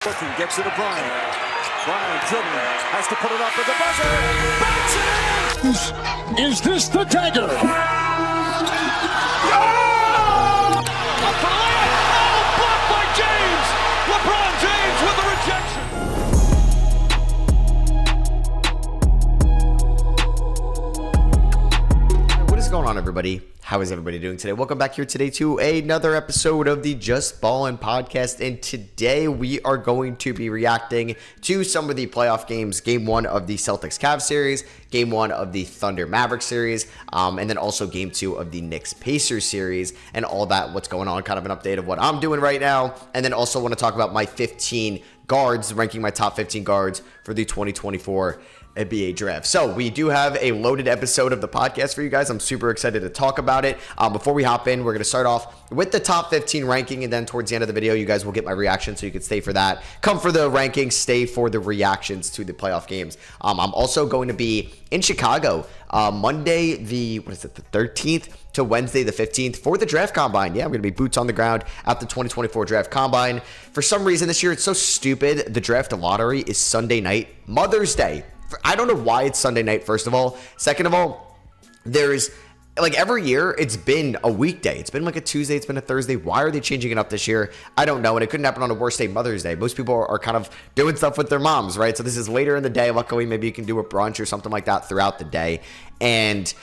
Looking, gets it to Bryant. Bryant dribbling, has to put it up with the buzzer. Bounce it! Is this the dagger? Up for the layup. Oh, blocked by James. LeBron James with the rejection. What is going on, everybody? How is everybody doing today? Welcome back here today to another episode of the Just Ballin' podcast, and today we are going to be reacting to some of the playoff games. Game 1 of the Celtics-Cavs series, Game 1 of the Thunder-Mavericks series, and then also Game 2 of the Knicks-Pacers series, and all that, what's going on, kind of an update of what I'm doing right now, and then also want to talk about my 15 guards, ranking my top 15 guards for the 2024 NBA draft. So we do have a loaded episode of the podcast for you guys. I'm super excited to talk about it. Before we hop in, we're going to start off with the top 15 ranking, and then towards the end of the video, you guys will get my reaction, so you can stay for that. Come for the rankings, stay for the reactions to the playoff games. I'm also going to be in Chicago Monday, the 13th to Wednesday, the 15th for the draft combine. Yeah, I'm going to be boots on the ground at the 2024 draft combine. For some reason this year, it's so stupid. The draft lottery is Sunday night, Mother's Day. I don't know why it's Sunday night, first of all. Second of all, there's, like, every year it's been a weekday. It's been like a Tuesday. It's been a Thursday. Why are they changing it up this year? I don't know. And it couldn't happen on a worse day, Mother's Day. Most people are kind of doing stuff with their moms, right? So this is later in the day. Luckily, maybe you can do a brunch or something like that throughout the day. And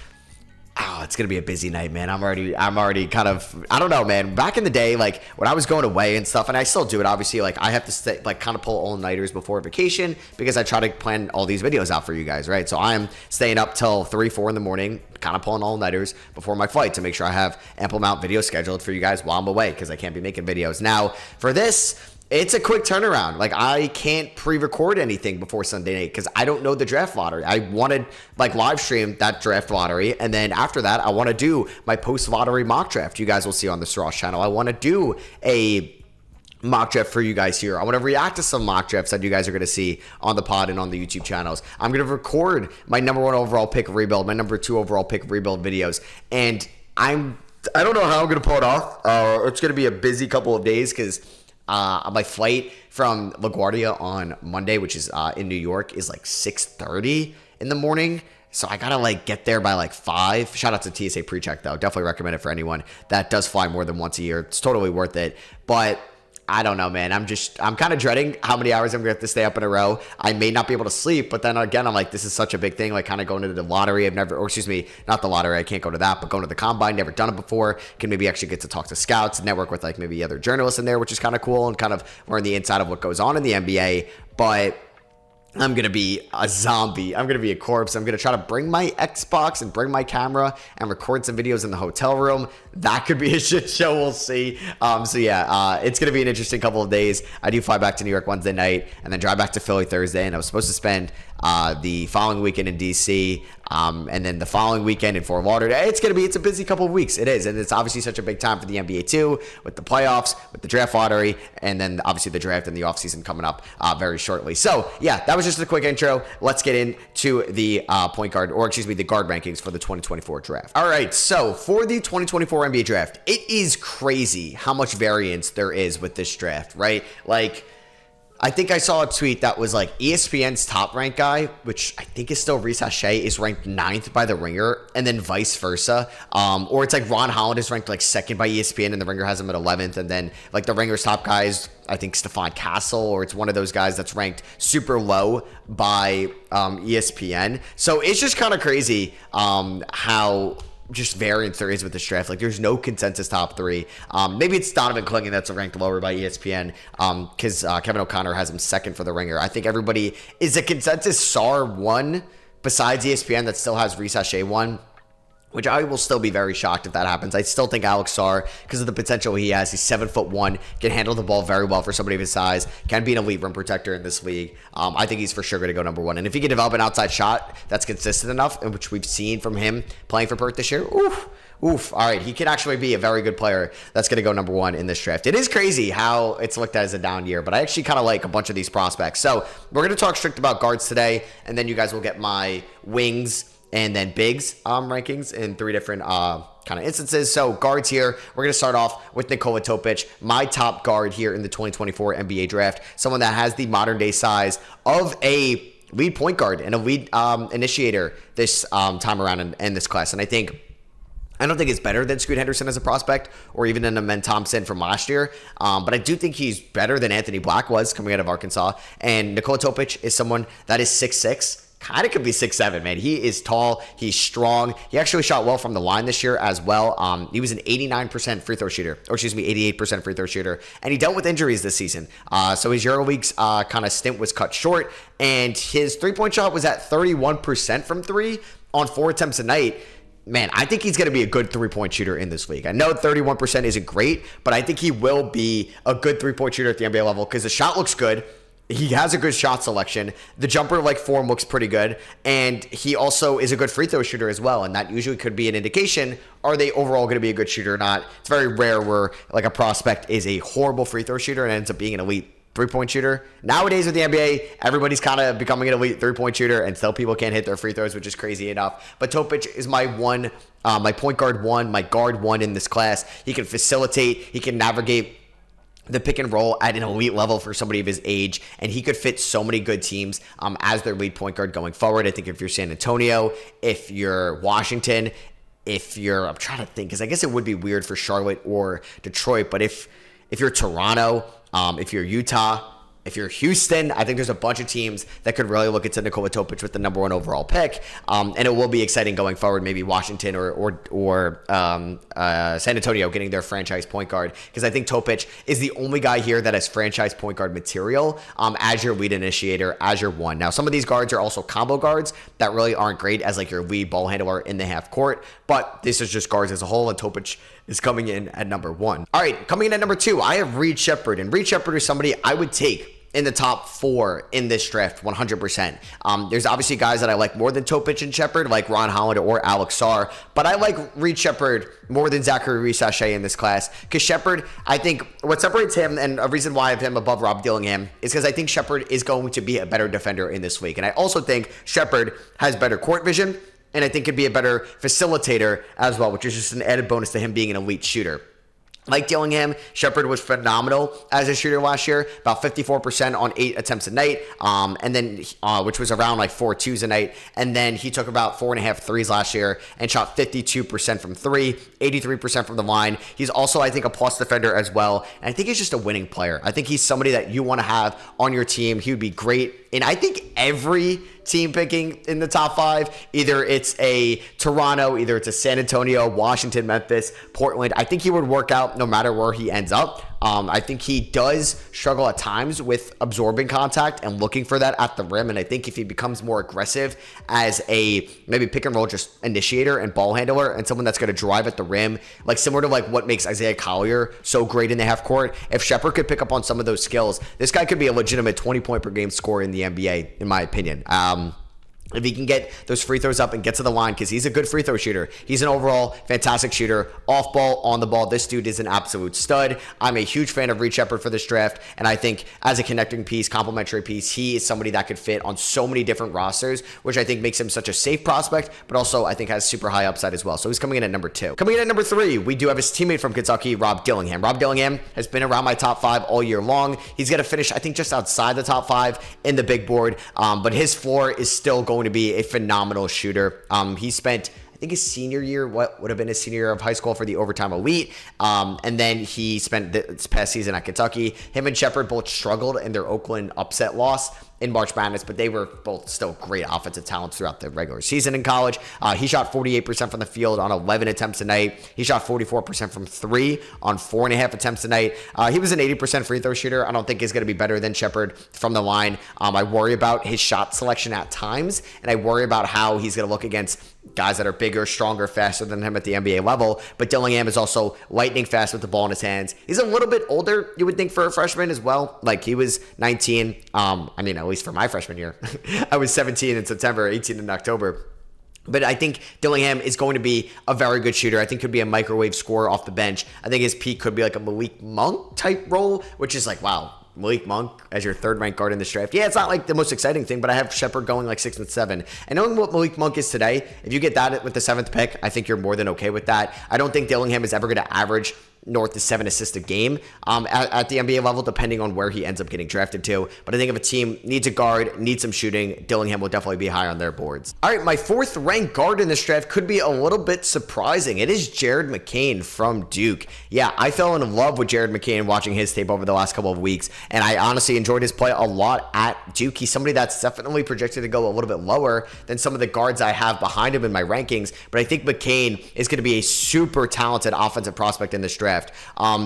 it's gonna be a busy night, man. I'm already kind of, I don't know, man. Back in the day, like when I was going away and stuff, and I still do it, obviously, like I have to stay, like kind of pull all-nighters before vacation because I try to plan all these videos out for you guys, right? So I'm staying up till 3, 4 in the morning, kind of pulling all-nighters before my flight to make sure I have ample amount of videos scheduled for you guys while I'm away because I can't be making videos. Now, for this, it's a quick turnaround. Like, I can't pre-record anything before Sunday night because I don't know the draft lottery. I wanted, like, live stream that draft lottery, and then after that, I want to do my post-lottery mock draft. You guys will see on the Ross channel. I want to do a mock draft for you guys here. I want to react to some mock drafts that you guys are going to see on the pod and on the YouTube channels. I'm going to record my number 1 overall pick rebuild, my number 2 overall pick rebuild videos, and I don't know how I'm going to pull it off. It's going to be a busy couple of days because my flight from LaGuardia on Monday, which is in New York, is like 6:30 in the morning. So I gotta like get there by like 5. Shout out to TSA PreCheck though. Definitely recommend it for anyone that does fly more than once a year. It's totally worth it. But I don't know, man. I'm kind of dreading how many hours I'm going to have to stay up in a row. I may not be able to sleep, but then again, I'm like, this is such a big thing, like kind of going to the lottery. Not the lottery. I can't go to that, but going to the combine, never done it before. Can maybe actually get to talk to scouts, network with like maybe other journalists in there, which is kind of cool and kind of learn the inside of what goes on in the NBA. But I'm going to be a zombie. I'm going to be a corpse. I'm going to try to bring my Xbox and bring my camera and record some videos in the hotel room. That could be a shit show. We'll see. It's going to be an interesting couple of days. I do fly back to New York Wednesday night and then drive back to Philly Thursday. And I was supposed to spend the following weekend in DC, and then the following weekend in Fort Lauderdale. It's a busy couple of weeks. It is, and it's obviously such a big time for the NBA too, with the playoffs, with the draft lottery, and then obviously the draft and the offseason coming up very shortly. So yeah, that was just a quick intro. Let's get into the the guard rankings for the 2024 draft. All right, so for the 2024 NBA draft, it is crazy how much variance there is with this draft, right? Like, I think I saw a tweet that was like ESPN's top ranked guy, which I think is still Reese Hachey, is ranked 9th by The Ringer, and then vice versa. Or it's like Ron Holland is ranked like 2nd by ESPN, and The Ringer has him at 11th, and then like The Ringer's top guys, I think Stephon Castle, or it's one of those guys that's ranked super low by ESPN. So it's just kind of crazy how just variance there is with this draft. Like, there's no consensus top 3. Maybe it's Donovan Clingan that's ranked lower by ESPN because Kevin O'Connor has him 2nd for The Ringer. I think everybody is a consensus SAR 1 besides ESPN that still has Reese Hachey 1, which I will still be very shocked if that happens. I still think Alex Sarr, because of the potential he has, he's 7'1", can handle the ball very well for somebody of his size, can be an elite rim protector in this league. I think he's for sure going to go number 1. And if he can develop an outside shot that's consistent enough, and which we've seen from him playing for Perth this year, all right, he can actually be a very good player that's going to go number 1 in this draft. It is crazy how it's looked at as a down year, but I actually kind of like a bunch of these prospects. So we're going to talk strict about guards today, and then you guys will get my wings and then bigs rankings in 3 different kind of instances. So guards here, we're going to start off with Nikola Topic, my top guard here in the 2024 NBA draft, someone that has the modern day size of a lead point guard and a lead initiator this time around in this class. And I don't think it's better than Scoot Henderson as a prospect or even than Amen Thompson from last year. But I do think he's better than Anthony Black was coming out of Arkansas. And Nikola Topic is someone that is 6'6", kind of could be 6'7", man. He is tall. He's strong. He actually shot well from the line this year as well. He was an 89% free throw shooter, or excuse me, 88% free throw shooter. And he dealt with injuries this season. So his EuroLeague's kind of stint was cut short. And his three-point shot was at 31% from 3 on 4 attempts a night. Man, I think he's going to be a good three-point shooter in this league. I know 31% isn't great, but I think he will be a good three-point shooter at the NBA level because the shot looks good. He has a good shot selection. The jumper form looks pretty good. And he also is a good free throw shooter as well. And that usually could be an indication, are they overall going to be a good shooter or not? It's very rare where a prospect is a horrible free throw shooter and ends up being an elite three-point shooter. Nowadays with the NBA, everybody's kind of becoming an elite three-point shooter, and still people can't hit their free throws, which is crazy enough. But Topic is my point guard 1, my guard 1 in this class. He can facilitate, he can navigate the pick and roll at an elite level for somebody of his age, and he could fit so many good teams as their lead point guard going forward. I think if you're San Antonio, if you're Washington, I'm trying to think, because I guess it would be weird for Charlotte or Detroit, but if you're Toronto, if you're Utah, if you're Houston, I think there's a bunch of teams that could really look into Nikola Topic with the number 1 overall pick, and it will be exciting going forward. Maybe Washington or San Antonio getting their franchise point guard, because I think Topic is the only guy here that has franchise point guard material as your lead initiator, as your 1. Now, some of these guards are also combo guards that really aren't great as your lead ball handler in the half court, but this is just guards as a whole, and Topic is coming in at number 1. All right, coming in at number 2, I have Reed Sheppard, and Reed Sheppard is somebody I would take in the top 4 in this draft, 100%. There's obviously guys that I like more than Topic and Sheppard, like Ron Holland or Alex Sarr, but I like Reed Sheppard more than Zachary Reese-Sachet in this class, because Sheppard, I think what separates him, and a reason why I have him above Rob Dillingham, is because I think Sheppard is going to be a better defender in this league. And I also think Sheppard has better court vision, and I think could be a better facilitator as well, which is just an added bonus to him being an elite shooter. Like Dillingham, Sheppard was phenomenal as a shooter last year, about 54% on 8 attempts a night, and then which was around 4 twos a night. And then he took about 4.5 threes last year and shot 52% from 3, 83% from the line. He's also, I think, a plus defender as well. And I think he's just a winning player. I think he's somebody that you want to have on your team. He would be great. And I think every team picking in the top 5, either it's a Toronto, either it's a San Antonio, Washington, Memphis, Portland, I think he would work out no matter where he ends up. I think he does struggle at times with absorbing contact and looking for that at the rim. And I think if he becomes more aggressive as a maybe pick and roll just initiator and ball handler and someone that's going to drive at the rim, similar to what makes Isaiah Collier so great in the half court, if Sheppard could pick up on some of those skills, this guy could be a legitimate 20-point per game scorer in the NBA, in my opinion. If he can get those free throws up and get to the line, because he's a good free throw shooter. He's an overall fantastic shooter, off ball, on the ball. This dude is an absolute stud. I'm a huge fan of Reed Sheppard for this draft, and I think as a connecting piece, complementary piece, he is somebody that could fit on so many different rosters, which I think makes him such a safe prospect, but also I think has super high upside as well. So he's coming in at number 2. Coming in at number 3, we do have his teammate from Kentucky, Rob Dillingham. Rob Dillingham has been around my top 5 all year long. He's going to finish, I think, just outside the top 5 in the big board, but his floor is still going to be a phenomenal shooter. He spent, I think, his senior year, what would have been his senior year of high school, for the overtime elite. And then he spent this past season at Kentucky. Him and Sheppard both struggled in their Oakland upset loss in March Madness, but they were both still great offensive talents throughout the regular season in college. He shot 48% from the field on 11 attempts a night. He shot 44% from 3 on 4.5 attempts a night. He was an 80% free throw shooter. I don't think he's going to be better than Sheppard from the line. I worry about his shot selection at times, and I worry about how he's going to look against guys that are bigger, stronger, faster than him at the NBA level. But Dillingham is also lightning fast with the ball in his hands. He's a little bit older, you would think, for a freshman as well. He was 19. At least for my freshman year. I was 17 in September, 18 in October. But I think Dillingham is going to be a very good shooter. I think could be a microwave scorer off the bench. I think his peak could be a Malik Monk type role, which is wow, Malik Monk as your third ranked guard in this draft. Yeah, it's not like the most exciting thing, but I have Shepherd going like 6 and 7. And knowing what Malik Monk is today, if you get that with the 7th pick, I think you're more than okay with that. I don't think Dillingham is ever going to average north of 7 assists a game at the NBA level, depending on where he ends up getting drafted to. But I think if a team needs a guard, needs some shooting, Dillingham will definitely be high on their boards. All right, my 4th ranked guard in this draft could be a little bit surprising. It is Jared McCain from Duke. Yeah, I fell in love with Jared McCain watching his tape over the last couple of weeks, and I honestly enjoyed his play a lot at Duke. He's somebody that's definitely projected to go a little bit lower than some of the guards I have behind him in my rankings, but I think McCain is going to be a super talented offensive prospect in this draft.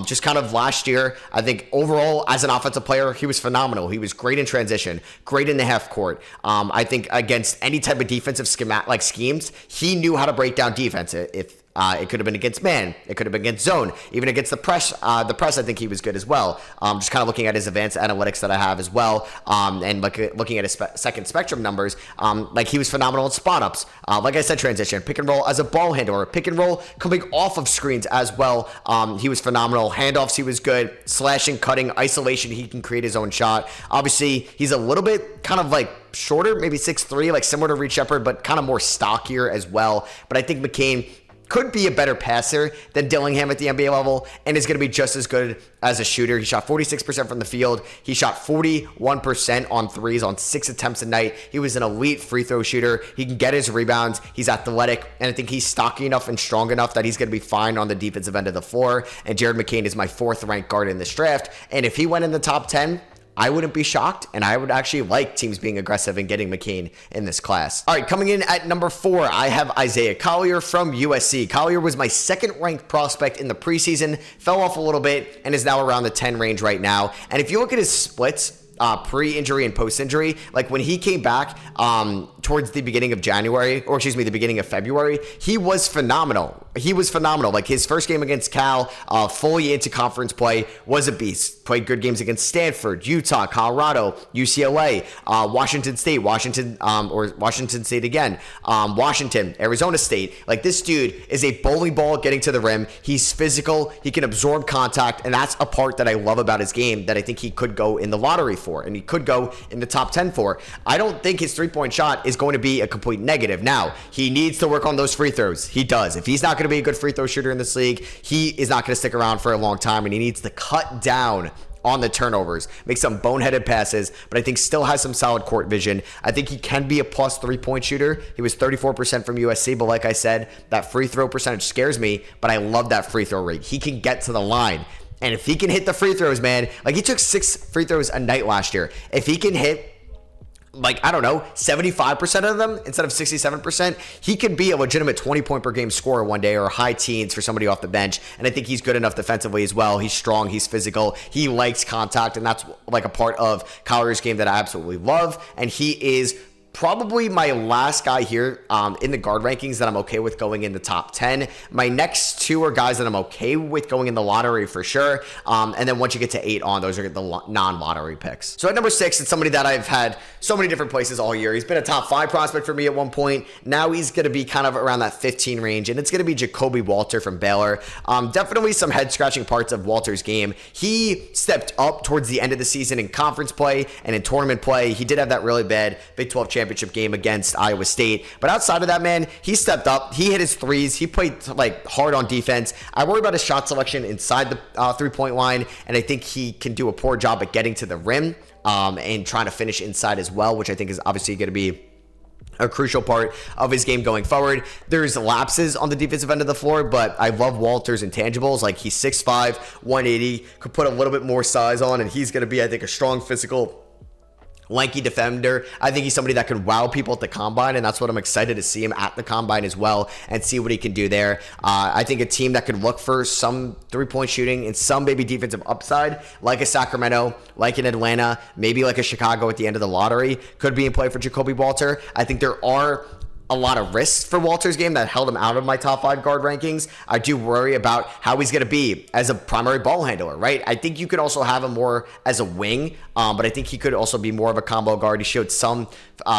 Just kind of last year, I think overall as an offensive player, he was phenomenal. He was great in transition, great in the half court. I think against any type of defensive schemes, he knew how to break down defense. If it could have been against man, it could have been against zone, even against the press. I think he was good as well. Just kind of looking at his advanced analytics that I have as well, and looking at his second spectrum numbers, like he was phenomenal in spot ups. Like I said, transition, pick and roll as a ball handler, pick and roll coming off of screens as well. He was phenomenal. Handoffs, he was good. Slashing, cutting, isolation, he can create his own shot. Obviously, he's a little bit kind of like shorter, maybe 6'3", like similar to Reed Shepherd, but kind of more stockier as well. But I think McCain could be a better passer than Dillingham at the NBA level and is going to be just as good as a shooter. He shot 46% from the field. He shot 41% on threes on 6 attempts a night. He was an elite free throw shooter. He can get his rebounds. He's athletic, and I think he's stocky enough and strong enough that he's going to be fine on the defensive end of the floor. And Jared McCain is my 4th ranked guard in this draft. And if he went in the top 10, I wouldn't be shocked, and I would actually like teams being aggressive and getting McCain in this class. All right, coming in at number 4, I have Isaiah Collier from USC. Collier was my 2nd ranked prospect in the preseason, fell off a little bit, and is now around the 10 range right now. And if you look at his splits, pre-injury and post-injury, like when he came back towards the beginning of the beginning of February, he was phenomenal. Like his first game against Cal, fully into conference play, was a beast. Played good games against Stanford, Utah, Colorado, UCLA, Washington State, Washington, Arizona State. Like this dude is a bowling ball getting to the rim. He's physical. He can absorb contact, and that's a part that I love about his game that I think he could go in the lottery for, and he could go in the top 10 for. I don't think his three-point shot is going to be a complete negative. Now, he needs to work on those free throws. He does. If he's not going to be a good free throw shooter in this league, he is not going to stick around for a long time, and he needs to cut down on the turnovers, make some boneheaded passes, but I think still has some solid court vision. I think he can be a plus 3-point shooter. He was 34% from USC, but like I said, that free throw percentage scares me, but I love that free throw rate. He can get to the line. And if he can hit the free throws, man, like he took 6 free throws a night last year. If he can hit, 75% of them instead of 67%, he could be a legitimate 20-point per game scorer one day, or high teens for somebody off the bench. And I think he's good enough defensively as well. He's strong, he's physical, he likes contact, and that's like a part of Collier's game that I absolutely love. And he is probably my last guy here in the guard rankings that I'm okay with going in the top 10. My next 2 are guys that I'm okay with going in the lottery for sure. And then once you get to 8 on, those are the non-lottery picks. So at number 6, it's somebody that I've had so many different places all year. He's been a top 5 prospect for me at one point. Now he's going to be kind of around that 15 range, and it's going to be Jacoby Walter from Baylor. Definitely some head-scratching parts of Walter's game. He stepped up towards the end of the season in conference play and in tournament play. He did have that really bad Big 12 championship game against Iowa State. But outside of that, man, he stepped up. He hit his threes. He played hard on defense. I worry about his shot selection inside the 3-point line, and I think he can do a poor job at getting to the rim and trying to finish inside as well, which I think is obviously going to be a crucial part of his game going forward. There's lapses on the defensive end of the floor, but I love Walter's intangibles. Like he's 6'5", 180, could put a little bit more size on, and he's going to be, I think, a strong physical, lanky defender. I think he's somebody that can wow people at the combine, and that's what I'm excited to see him at the combine as well and see what he can do there. I think a team that could look for some 3-point shooting and some maybe defensive upside, like a Sacramento, like an Atlanta, maybe like a Chicago at the end of the lottery, could be in play for Jacoby Walter. I think there are a lot of risks for Walter's game that held him out of my top 5 guard rankings. I do worry about how he's going to be as a primary ball handler, right? I think you could also have him more as a wing, but I think he could also be more of a combo guard. He showed some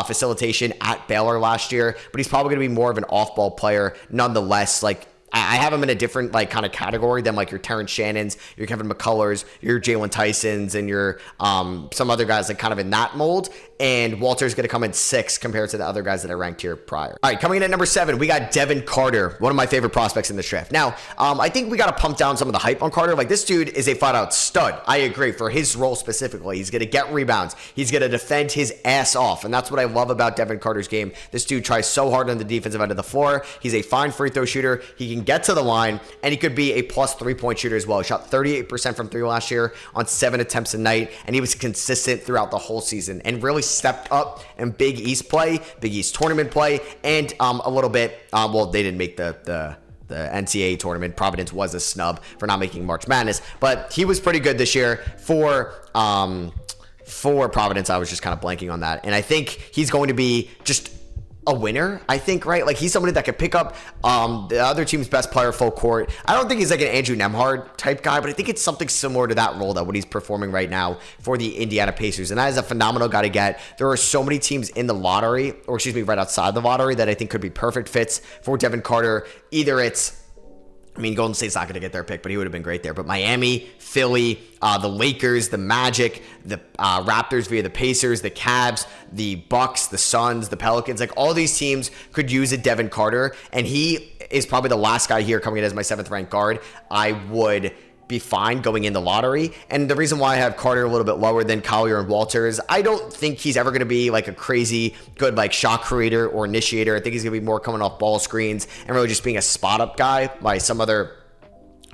facilitation at Baylor last year, but he's probably going to be more of an off-ball player nonetheless. Like, I have him in a different like kind of category than like your Terrence Shannons, your Kevin McCullers, your Jalen Tysons, and your some other guys like kind of in that mold. And Walter's going to come in 6 compared to the other guys that I ranked here prior. All right, coming in at number 7, we got Devin Carter, one of my favorite prospects in this draft. Now, I think we got to pump down some of the hype on Carter. Like, this dude is a flat-out stud. I agree, for his role specifically. He's going to get rebounds. He's going to defend his ass off, and that's what I love about Devin Carter's game. This dude tries so hard on the defensive end of the floor. He's a fine free throw shooter. He can get to the line, and he could be a plus 3-point shooter as well. He shot 38% from 3 last year on 7 attempts a night, and he was consistent throughout the whole season and really stepped up in Big East play, Big East tournament play, and a little bit, well, they didn't make the NCAA tournament. Providence was a snub for not making March Madness, but he was pretty good this year for Providence. I was just kind of blanking on that, and I think he's going to be just a winner, I think, right? Like, he's somebody that could pick up the other team's best player full court. I don't think he's like an Andrew Nembhard type guy, but I think it's something similar to that role, that what he's performing right now for the Indiana Pacers. And that is a phenomenal guy to get. There are so many teams in the lottery, or excuse me, right outside the lottery, that I think could be perfect fits for Devin Carter. Either it's, I mean, Golden State's not going to get their pick, but he would have been great there. But Miami, Philly, the Lakers, the Magic, the Raptors via the Pacers, the Cavs, the Bucks, the Suns, the Pelicans, like all these teams could use a Devin Carter, and he is probably the last guy here coming in as my 7th ranked guard. I would be fine going in the lottery. And the reason why I have Carter a little bit lower than Collier and Walters, I don't think he's ever going to be like a crazy good like shot creator or initiator. I think he's going to be more coming off ball screens and really just being a spot up guy by some other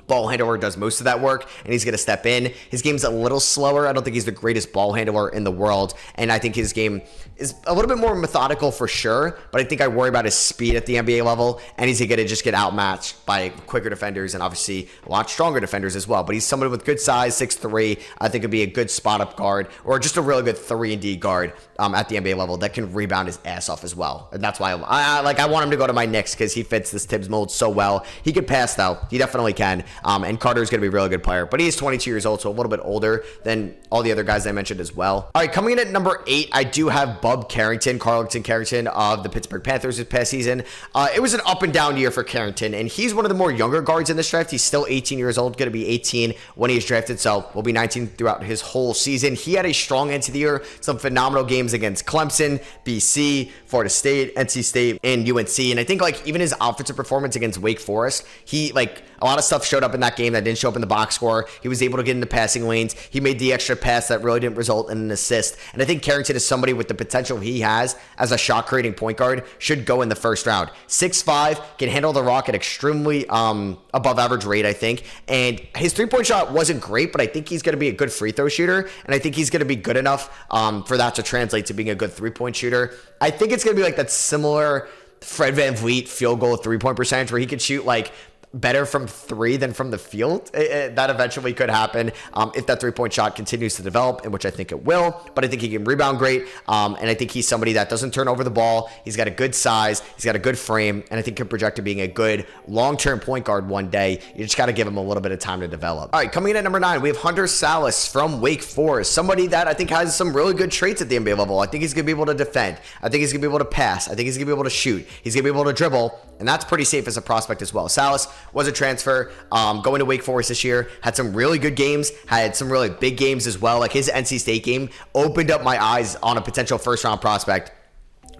ball handler does most of that work, and he's going to step in. His game's a little slower. I don't think he's the greatest ball handler in the world, and I think his game is a little bit more methodical for sure, but I think I worry about his speed at the NBA level, and he's going to just get outmatched by quicker defenders and obviously a lot stronger defenders as well. But he's someone with good size, 6'3". I think could be a good spot-up guard or just a really good 3-and-D guard at the NBA level that can rebound his ass off as well. And that's why I want him to go to my Knicks, because he fits this Tibbs mold so well. He could pass, though. He definitely can. And Carter's going to be a really good player. But he is 22 years old, so a little bit older than all the other guys I mentioned as well. All right, coming in at number 8, I do have Bub Carrington, Carlton Carrington of the Pittsburgh Panthers this past season. It was an up and down year for Carrington, and he's one of the more younger guards in this draft. He's still 18 years old, going to be 18 when he's drafted, so will be 19 throughout his whole season. He had a strong end to the year, some phenomenal games against Clemson, BC, Florida State, NC State, and UNC. And I think like even his offensive performance against Wake Forest, he like a lot of stuff showed up in that game that didn't show up in the box score. He was able to get into passing lanes. He made the extra pass that really didn't result in an assist. And I think Carrington is somebody with the potential he has as a shot creating point guard should go in the first round. 6'5", can handle the rock at extremely above average rate, I think. And his 3-point shot wasn't great, but I think he's going to be a good free throw shooter. And I think he's going to be good enough for that to translate to being a good 3-point shooter. I think it's going to be like that similar Fred VanVleet field goal 3-point percentage where he could shoot like better from 3 than from the field. That eventually could happen if that 3-point shot continues to develop, in which I think it will. But I think he can rebound great, and I think he's somebody that doesn't turn over the ball. He's got a good size, he's got a good frame, and I think can project to being a good long-term point guard one day. You just got to give him a little bit of time to develop. All right, coming in at number 9, we have Hunter Salas from Wake Forest, somebody that I think has some really good traits at the NBA level. I think he's going to be able to defend. I think he's going to be able to pass. I think he's going to be able to shoot. He's going to be able to dribble, and that's pretty safe as a prospect as well. Salas was a transfer going to Wake Forest this year, had some really good games, had some really big games as well. Like his NC State game opened up my eyes on a potential first-round prospect.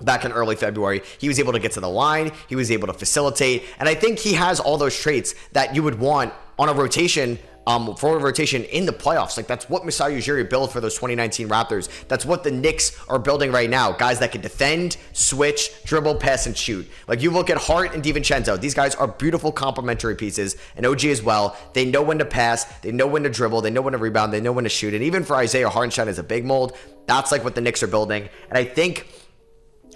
Back in early February, he was able to get to the line, he was able to facilitate, and I think he has all those traits that you would want on a rotation, forward rotation in the playoffs. Like that's what Masai Ujiri built for those 2019 Raptors. That's what the Knicks are building right now. Guys that can defend, switch, dribble, pass, and shoot. Like you look at Hart and DiVincenzo. These guys are beautiful complementary pieces, and OG as well. They know when to pass, they know when to dribble, they know when to rebound, they know when to shoot. And even for Isaiah Hartenstein as a big mold, that's like what the Knicks are building. And I think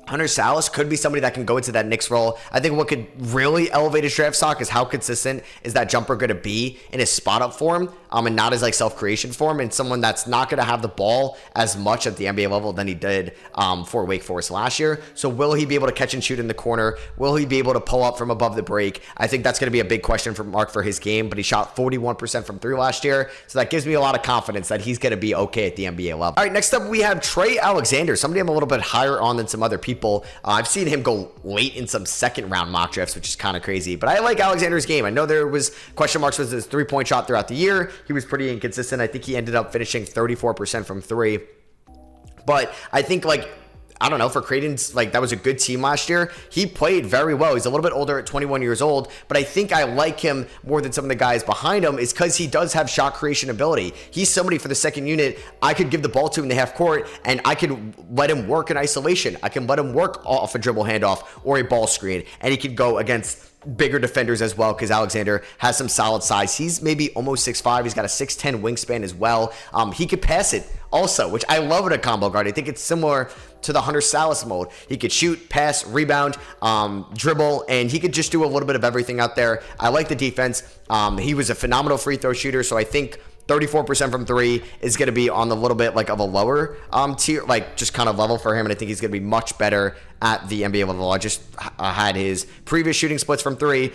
Hunter Salas could be somebody that can go into that Knicks role. I think what could really elevate his draft stock is how consistent is that jumper going to be in his spot-up form. and not as like self-creation for him, and someone that's not going to have the ball as much at the NBA level than he did for Wake Forest last year. So will he be able to catch and shoot in the corner? Will he be able to pull up from above the break? I think that's going to be a big question for Mark for his game, but he shot 41% from 3 last year, so that gives me a lot of confidence that he's going to be okay at the NBA level. All right, next up we have Trey Alexander, somebody I'm a little bit higher on than some other people. I've seen him go late in some second round mock drafts, which is kind of crazy, but I like Alexander's game. I know there was question marks with his 3-point shot throughout the year. He was pretty inconsistent. I think he ended up finishing 34% from 3, but I think I don't know, for Creighton's, that was a good team last year. He played very well. He's a little bit older at 21 years old, but I think I like him more than some of the guys behind him is because he does have shot creation ability. He's somebody for the second unit I could give the ball to in the half court, and I could let him work in isolation. I can let him work off a dribble handoff or a ball screen, and he could go against bigger defenders as well because Alexander has some solid size. He's maybe almost 6'5". He's got a 6'10" wingspan as well. He could pass it also, which I love in a combo guard. I think it's similar to the Hunter Salas mode. He could shoot, pass, rebound, dribble, and he could just do a little bit of everything out there. I like the defense. He was a phenomenal free throw shooter, so I think 34% from 3 is going to be on the little bit of a lower tier, just kind of level for him, and I think he's going to be much better at the NBA level. I just had his previous shooting splits from 3.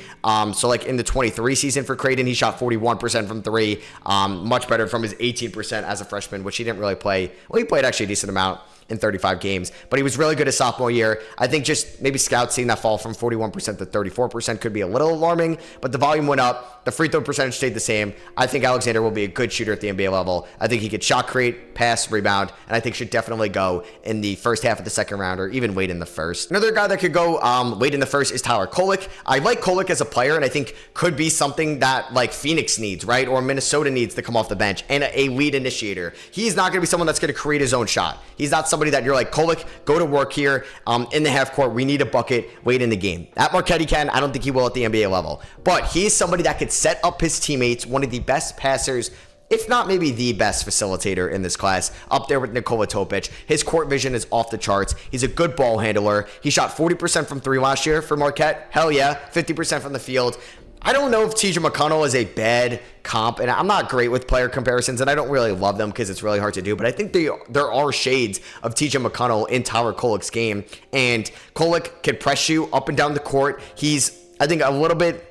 So in the 23 season for Creighton, he shot 41% from 3, much better from his 18% as a freshman, which he didn't really play. Well, he played actually a decent amount in 35 games, but he was really good his sophomore year. I think just maybe scouts seeing that fall from 41% to 34% could be a little alarming, but the volume went up. The free throw percentage stayed the same. I think Alexander will be a good shooter at the NBA level. I think he could shot create, pass, rebound, and I think should definitely go in the first half of the second round or even late in the first. Another guy that could go late in the first is Tyler Kolek. I like Kolek as a player, and I think could be something that Phoenix needs, right? Or Minnesota needs to come off the bench, and a lead initiator. He's not going to be someone that's going to create his own shot. He's not somebody that you're like, Kolek, go to work here in the half court. We need a bucket late in the game. At Marquette, he can. I don't think he will at the NBA level. But he's somebody that could set up his teammates, one of the best passers, if not maybe the best facilitator in this class, up there with Nikola Topic. His court vision is off the charts. He's a good ball handler. He shot 40% from 3 last year for Marquette. Hell yeah, 50% from the field. I don't know if TJ McConnell is a bad comp, and I'm not great with player comparisons, and I don't really love them because it's really hard to do, but I think there are shades of TJ McConnell in Tyler Kolek's game, and Kolek can press you up and down the court. He's, I think, a little bit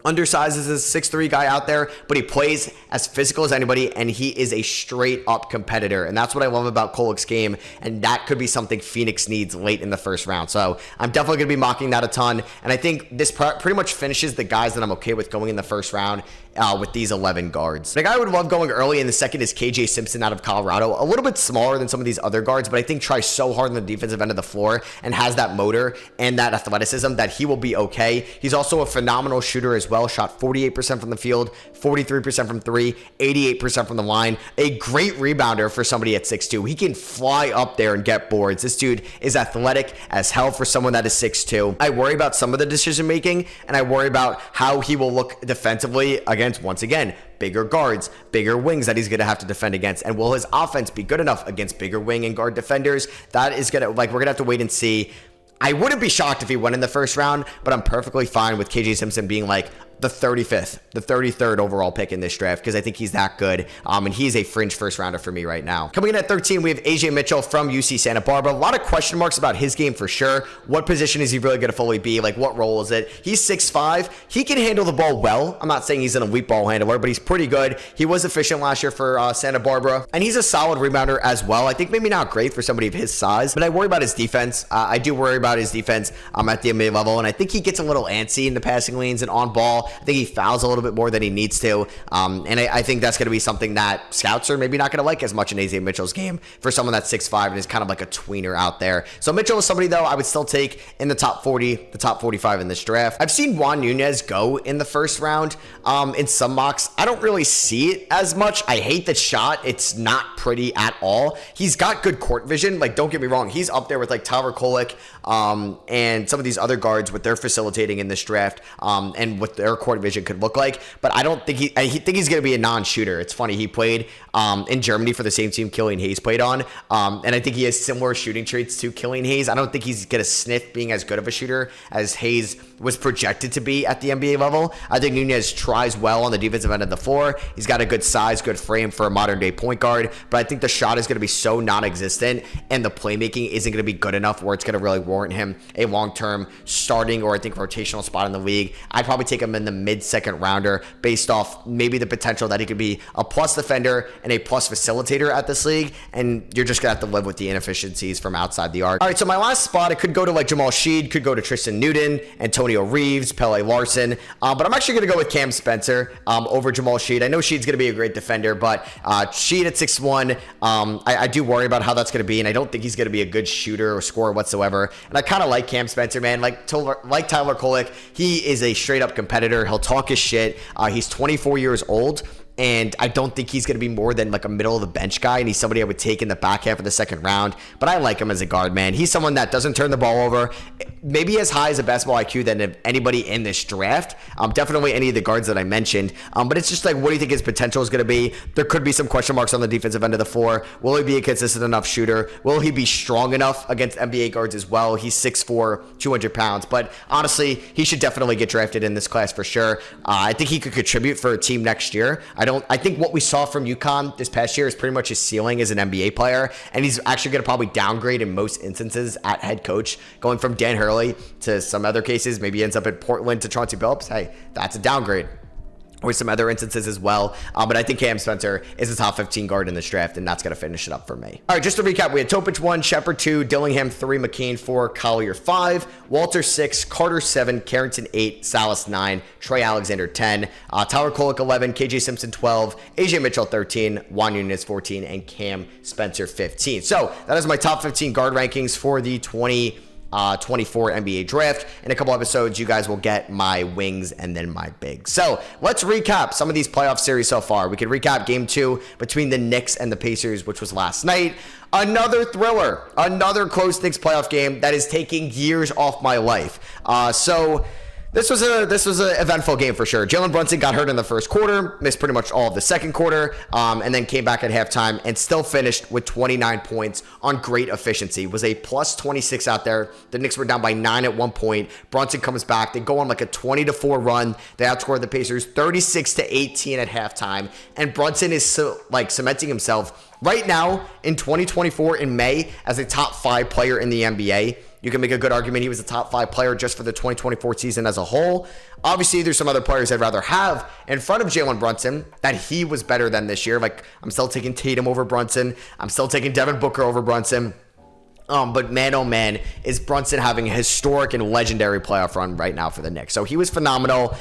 undersized as a 6'3" guy out there, but he plays as physical as anybody, and he is a straight up competitor, and that's what I love about Kolek's game, and that could be something Phoenix needs late in the first round. So I'm definitely going to be mocking that a ton, and I think this pretty much finishes the guys that I'm okay with going in the first round with these 11 guards. The guy I would love going early in the second is KJ Simpson out of Colorado. A little bit smaller than some of these other guards, but I think tries so hard on the defensive end of the floor and has that motor and that athleticism that he will be okay. He's also a phenomenal shooter as well. Shot 48% from the field, 43% from 3, 88% from the line. A great rebounder for somebody at 6'2". He can fly up there and get boards. This dude is athletic as hell for someone that is 6'2". I worry about some of the decision making, and I worry about how he will look defensively against, once again, bigger guards, bigger wings that he's going to have to defend against. And will his offense be good enough against bigger wing and guard defenders? That is going to, we're going to have to wait and see. I wouldn't be shocked if he went in the first round, but I'm perfectly fine with KJ Simpson being the 35th, the 33rd overall pick in this draft because I think he's that good, and he's a fringe first rounder for me right now. Coming in at 13, we have AJ Mitchell from UC Santa Barbara. A lot of question marks about his game for sure. What position is he really going to fully be? What role is it? He's 6'5". He can handle the ball well. I'm not saying he's an elite ball handler, but he's pretty good. He was efficient last year for Santa Barbara, and he's a solid rebounder as well. I think maybe not great for somebody of his size, but I worry about his defense. I do worry about his defense at the NBA level, and I think he gets a little antsy in the passing lanes and on ball. I think he fouls a little bit more than he needs to, and I think that's going to be something that scouts are maybe not going to like as much in AJ Mitchell's game for someone that's 6'5" and is kind of like a tweener out there. So Mitchell is somebody, though, I would still take in the top 40, the top 45 in this draft. I've seen Juan Nunez go in the first round in some mocks. I don't really see it as much. I hate the shot. It's not pretty at all. He's got good court vision. Don't get me wrong. He's up there with Tyler Kolek and some of these other guards with their facilitating in this draft and with their their court vision could look like. But I don't think I think he's going to be a non-shooter. It's funny, he played in Germany for the same team Killian Hayes played on, and I think he has similar shooting traits to Killian Hayes. I don't think he's going to sniff being as good of a shooter as Hayes was projected to be at the NBA level. I think Nunez tries well on the defensive end of the floor. He's got a good size, good frame for a modern day point guard, but I think the shot is going to be so non-existent and the playmaking isn't going to be good enough where it's going to really warrant him a long-term starting or I think rotational spot in the league. I'd probably take him in the mid-second rounder based off maybe the potential that he could be a plus defender and a plus facilitator at this league, and you're just going to have to live with the inefficiencies from outside the arc. All right, so my last spot, it could go to like Jamal Sheed, could go to Tristan Newton, Antonio Reeves, Pele Larson, but I'm actually going to go with Cam Spencer over Jamal Sheed. I know Sheed's going to be a great defender, but Sheed at 6'1", I do worry about how that's going to be, and I don't think he's going to be a good shooter or scorer whatsoever. And I kind of like Cam Spencer, man. Like Tyler Kolek, he is a straight-up competitor. He'll talk his shit. He's 24 years old. And I don't think he's going to be more than like a middle of the bench guy. And he's somebody I would take in the back half of the second round. But I like him as a guard, man. He's someone that doesn't turn the ball over. Maybe as high as a basketball IQ than anybody in this draft. Definitely any of the guards that I mentioned. But it's just like, what do you think his potential is going to be? There could be some question marks on the defensive end of the floor. Will he be a consistent enough shooter? Will he be strong enough against NBA guards as well? He's 6'4", 200 pounds. But honestly, he should definitely get drafted in this class for sure. I think he could contribute for a team next year. I think what we saw from UConn this past year is pretty much his ceiling as an NBA player, and he's actually going to probably downgrade in most instances at head coach, going from Dan Hurley to some other cases. Maybe he ends up at Portland to Chauncey Billups. Hey, that's a downgrade. Or some other instances as well. But I think Cam Spencer is a top 15 guard in this draft, and that's going to finish it up for me. All right, just to recap, we had Topic 1, Shepard 2, Dillingham 3, McCain 4, Collier 5, Walter 6, Carter 7, Carrington 8, Salas 9, Trey Alexander 10, Tyler Kolek 11, KJ Simpson 12, AJ Mitchell 13, Juan Nunez 14, and Cam Spencer 15. So that is my top 15 guard rankings for the 2024 NBA draft. In a couple episodes, you guys will get my wings and then my bigs. So let's recap some of these playoff series so far. We could recap game 2 between the Knicks and the Pacers, which was last night. Another thriller, another close Knicks playoff game that is taking years off my life. This was an eventful game for sure. Jalen Brunson got hurt in the first quarter, missed pretty much all of the second quarter, and then came back at halftime and still finished with 29 points on great efficiency. It was a plus 26 out there. The Knicks were down by 9 at one point. Brunson comes back. They go on like a 20-4 run. They outscored the Pacers 36-18 at halftime, and Brunson is cementing himself right now in 2024 in May as a top 5 player in the NBA. You can make a good argument he was a top 5 player just for the 2024 season as a whole. Obviously, there's some other players I'd rather have in front of Jalen Brunson that he was better than this year. Like, I'm still taking Tatum over Brunson. I'm still taking Devin Booker over Brunson. But man, oh man, is Brunson having a historic and legendary playoff run right now for the Knicks. So he was phenomenal.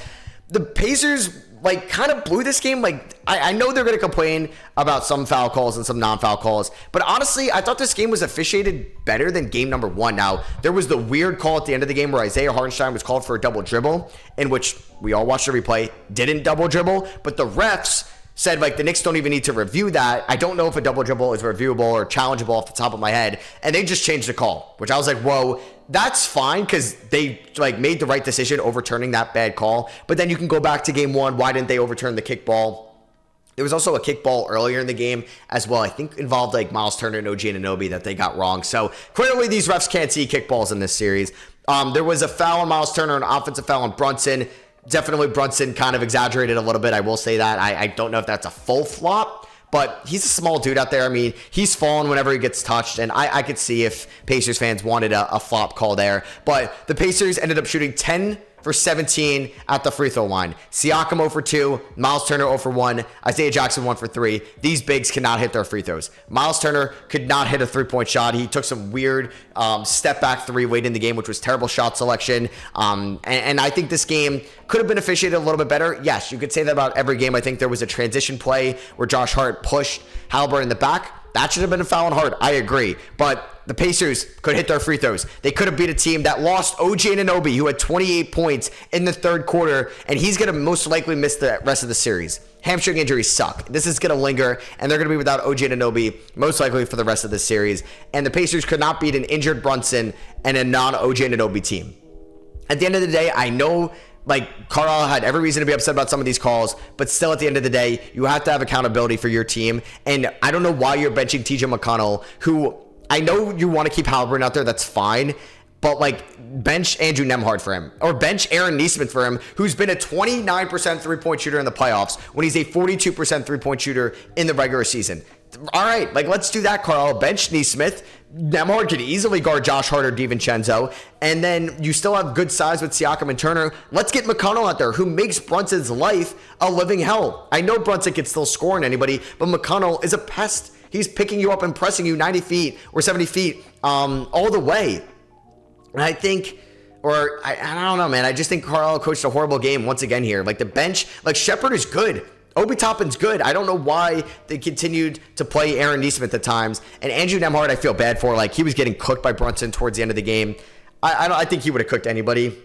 The Pacers kind of blew this game. I know they're going to complain about some foul calls and some non-foul calls, but honestly, I thought this game was officiated better than game number 1. Now, there was the weird call at the end of the game where Isaiah Hartenstein was called for a double dribble, in which we all watched the replay, didn't double dribble, but the refs said the Knicks don't even need to review that. I don't know if a double dribble is reviewable or challengeable off the top of my head, and they just changed the call, which I was like, whoa, that's fine, because they made the right decision overturning that bad call. But then you can go back to game 1. Why didn't they overturn the kickball? There was also a kickball earlier in the game as well. I think involved Miles Turner and OG Anunoby that they got wrong. So clearly these refs can't see kickballs in this series. There was a foul on Miles Turner, an offensive foul on Brunson. Definitely Brunson kind of exaggerated a little bit. I will say that. I don't know if that's a full flop, but he's a small dude out there. I mean, he's fallen whenever he gets touched, and I could see if Pacers fans wanted a flop call there. But the Pacers ended up shooting 10 for 17 at the free throw line. Siakam 0 for 2, Miles Turner 0 for 1, Isaiah Jackson 1 for 3. These bigs cannot hit their free throws. Miles Turner could not hit a three-point shot. He took some weird step-back 3 late in the game, which was terrible shot selection. And I think this game could have been officiated a little bit better. Yes, you could say that about every game. I think there was a transition play where Josh Hart pushed Halliburton in the back. That should have been a foul on Hart. I agree. But the Pacers could hit their free throws. They could have beat a team that lost OG Anunoby, who had 28 points in the third quarter, and he's going to most likely miss the rest of the series. Hamstring injuries suck. This is going to linger, and they're going to be without OG Anunoby most likely for the rest of the series. And the Pacers could not beat an injured Brunson and a non-OG Anunoby team. At the end of the day, I know Like, Carlisle had every reason to be upset about some of these calls, but still at the end of the day, you have to have accountability for your team. And I don't know why you're benching TJ McConnell, who I know you want to keep Halliburton out there. That's fine. But, like, bench Andrew Nembhard for him. Or bench Aaron Nesmith for him, who's been a 29% three-point shooter in the playoffs when he's a 42% three-point shooter in the regular season. All right, like, let's do that, Carl. Bench Nesmith. Nembhard could easily guard Josh Hart or DiVincenzo. And then you still have good size with Siakam and Turner. Let's get McConnell out there, who makes Brunson's life a living hell. I know Brunson can still score on anybody, but McConnell is a pest. He's picking you up and pressing you 90 feet or 70 feet all the way. And I think, or I don't know, man. I just think Carlisle coached a horrible game once again here. Like, the bench, like, Shepherd is good. Obi Toppin's good. I don't know why they continued to play Aaron Nesmith at times. And Andrew Nembhard, I feel bad for. Like, he was getting cooked by Brunson towards the end of the game. I think he would have cooked anybody.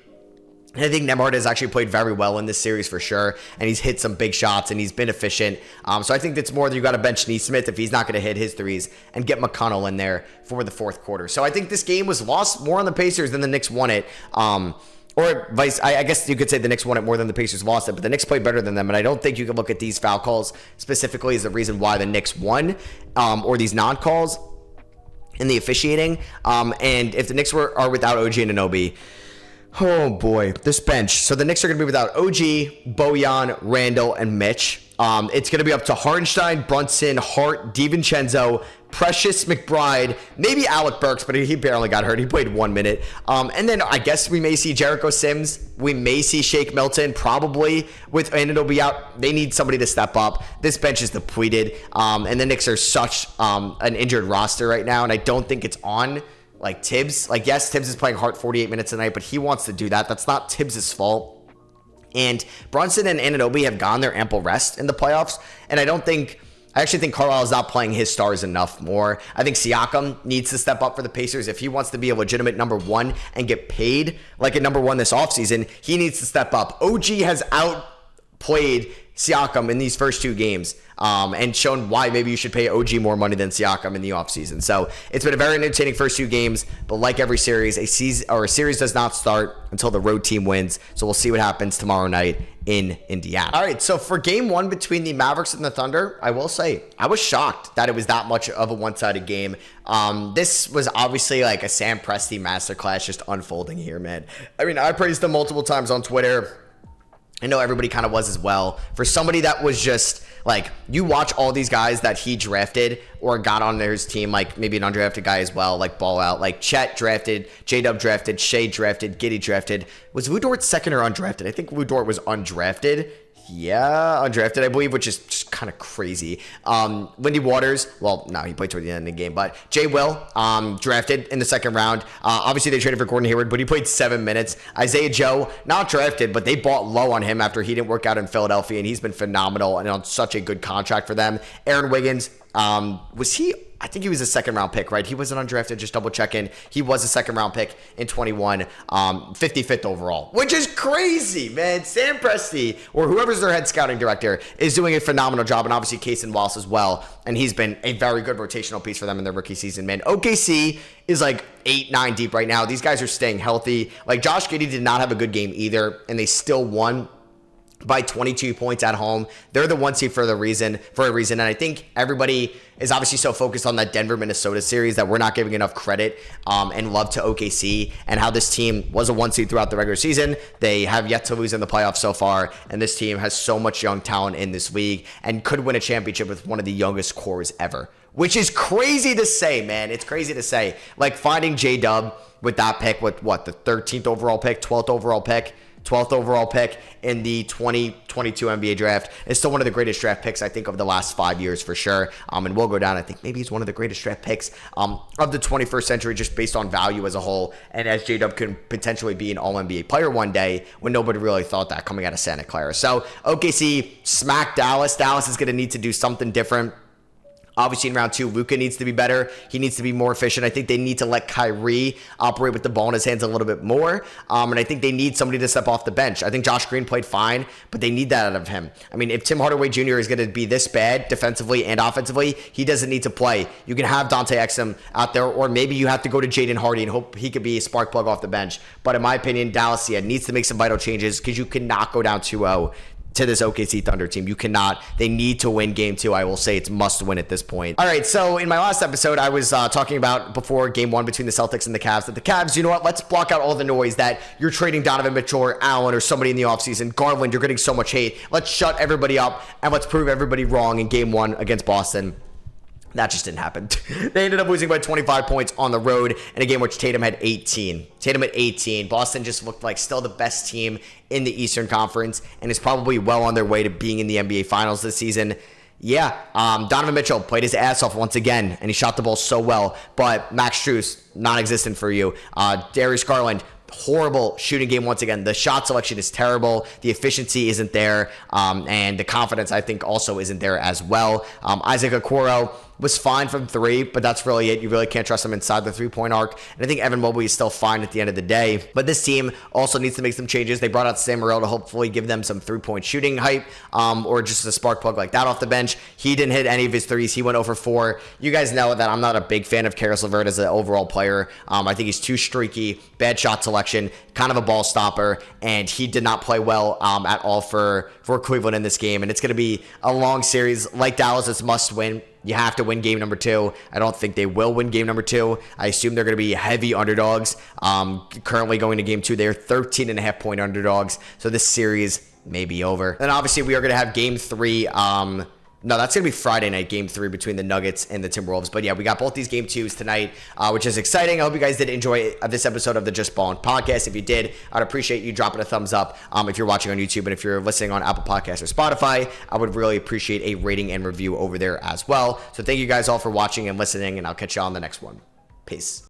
And I think Nembhard has actually played very well in this series for sure. And he's hit some big shots and he's been efficient. So I think that's more that you got to bench Nesmith if he's not going to hit his threes and get McConnell in there for the fourth quarter. So I think this game was lost more on the Pacers than the Knicks won it. Or vice, I guess you could say the Knicks won it more than the Pacers lost it, but the Knicks played better than them, and I don't think you can look at these foul calls specifically as the reason why the Knicks won, or these non-calls in the officiating. And if the Knicks are without OG and Anunoby, oh boy, this bench. So the Knicks are going to be without OG, Bojan, Randall, and Mitch. It's going to be up to Hartenstein, Brunson, Hart, DiVincenzo, Precious, McBride, maybe Alec Burks, but he barely got hurt. He played 1 minute. And then I guess we may see Jericho Sims. We may see Shake Milton, probably with Anunoby out. They need somebody to step up. This bench is depleted. And the Knicks are such an injured roster right now, and I don't think it's on like Tibbs. Like, yes, Tibbs is playing Hart 48 minutes a night, but he wants to do that. That's not Tibbs' fault. And Brunson and Anunoby have gotten their ample rest in the playoffs, and I actually think Carlisle is not playing his stars enough more. I think Siakam needs to step up for the Pacers. If he wants to be a legitimate number one and get paid like a number one this offseason, he needs to step up. OG has outplayed Siakam in these first two games and shown why maybe you should pay OG more money than Siakam in the offseason. So it's been a very entertaining first two games, but like every series, a series does not start until the road team wins. So we'll see what happens tomorrow night in Indiana. All right, so for game one between the Mavericks and the Thunder, I will say I was shocked that it was that much of a one-sided game. This was obviously like a Sam Presti masterclass just unfolding here, man. I mean, I praised him multiple times on Twitter. I know everybody kind of was as well. For somebody that was just like, you watch all these guys that he drafted or got on his team, like maybe an undrafted guy as well, like ball out, like Chet drafted, J-Dub drafted, Shea drafted, Giddey drafted. Was Lu Dort second or undrafted? I think Lu Dort was undrafted. Yeah, undrafted, I believe, which is just kind of crazy. Lindy Waters, well, no, he played toward the end of the game, but Jay Will, drafted in the second round. Obviously, they traded for Gordon Hayward, but he played 7 minutes. Isaiah Joe, not drafted, but they bought low on him after he didn't work out in Philadelphia, and he's been phenomenal and on such a good contract for them. Aaron Wiggins, I think he was a second round pick, right? He wasn't undrafted, just double checking. He was a second round pick in 21, 55th overall, which is crazy, man. Sam Presti, or whoever's their head scouting director, is doing a phenomenal job, and obviously Kaysen Wallace as well. And he's been a very good rotational piece for them in their rookie season, man. OKC is like 8-9 deep right now. These guys are staying healthy. Like, Josh Giddey did not have a good game either, and they still won by 22 points at home. They're the one seed for a reason. And I think everybody is obviously so focused on that Denver-Minnesota series that we're not giving enough credit and love to OKC and how this team was a one seed throughout the regular season. They have yet to lose in the playoffs so far, and this team has so much young talent in this league and could win a championship with one of the youngest cores ever, which is crazy to say, man. It's crazy to say. Like, finding J-Dub with that pick, with what, the 13th overall pick, 12th overall pick in the 2022 NBA draft is still one of the greatest draft picks, I think, of the last 5 years for sure. And will go down. I think maybe he's one of the greatest draft picks of the 21st century, just based on value as a whole. And as J-Dub could potentially be an All-NBA player one day, when nobody really thought that coming out of Santa Clara. So OKC smacked Dallas. Dallas is going to need to do something different Obviously, in round 2, Luka needs to be better. He needs to be more efficient. I think they need to let Kyrie operate with the ball in his hands a little bit more. And I think they need somebody to step off the bench. I think Josh Green played fine, but they need that out of him. I mean, if Tim Hardaway Jr. is going to be this bad defensively and offensively, he doesn't need to play. You can have Dante Exum out there, or maybe you have to go to Jaden Hardy and hope he could be a spark plug off the bench. But in my opinion, Dallas needs to make some vital changes because you cannot go down 2-0 to this OKC Thunder team. You cannot. They need to win game 2. I will say it's must win at this point. All right, so in my last episode, I was talking about before game 1 between the Celtics and the Cavs, that the Cavs, you know what, let's block out all the noise that you're trading Donovan Mitchell or Allen or somebody in the offseason. Garland, you're getting so much hate. Let's shut everybody up and let's prove everybody wrong in game 1 against Boston. That just didn't happen. They ended up losing by 25 points on the road in a game which Tatum had 18. Tatum at 18. Boston just looked like still the best team in the Eastern Conference and is probably well on their way to being in the NBA Finals this season. Yeah, Donovan Mitchell played his ass off once again, and he shot the ball so well. But Max Strus, non-existent for you. Darius Garland, horrible shooting game once again. The shot selection is terrible. The efficiency isn't there. And the confidence, I think, also isn't there as well. Isaac Okoro was fine from 3, but that's really it. You really can't trust him inside the 3-point arc. And I think Evan Mobley is still fine at the end of the day. But this team also needs to make some changes. They brought out Sam Morril to hopefully give them some 3-point shooting hype, or just a spark plug like that off the bench. He didn't hit any of his threes. He went over 4. You guys know that I'm not a big fan of Karis LeVert as an overall player. I think he's too streaky, bad shot selection, kind of a ball stopper, and he did not play well at all for Cleveland in this game. And it's going to be a long series. Like Dallas, it's must win. You have to win game number 2. I don't think they will win game number 2. I assume they're going to be heavy underdogs. Currently going to game 2, they're 13.5-point underdogs. So this series may be over. And obviously we are going to have game 3. No, that's going to be Friday night, game 3 between the Nuggets and the Timberwolves. But yeah, we got both these game 2s tonight, which is exciting. I hope you guys did enjoy this episode of the Just Ballin' podcast. If you did, I'd appreciate you dropping a thumbs up if you're watching on YouTube. And if you're listening on Apple Podcasts or Spotify, I would really appreciate a rating and review over there as well. So thank you guys all for watching and listening, and I'll catch you on the next one. Peace.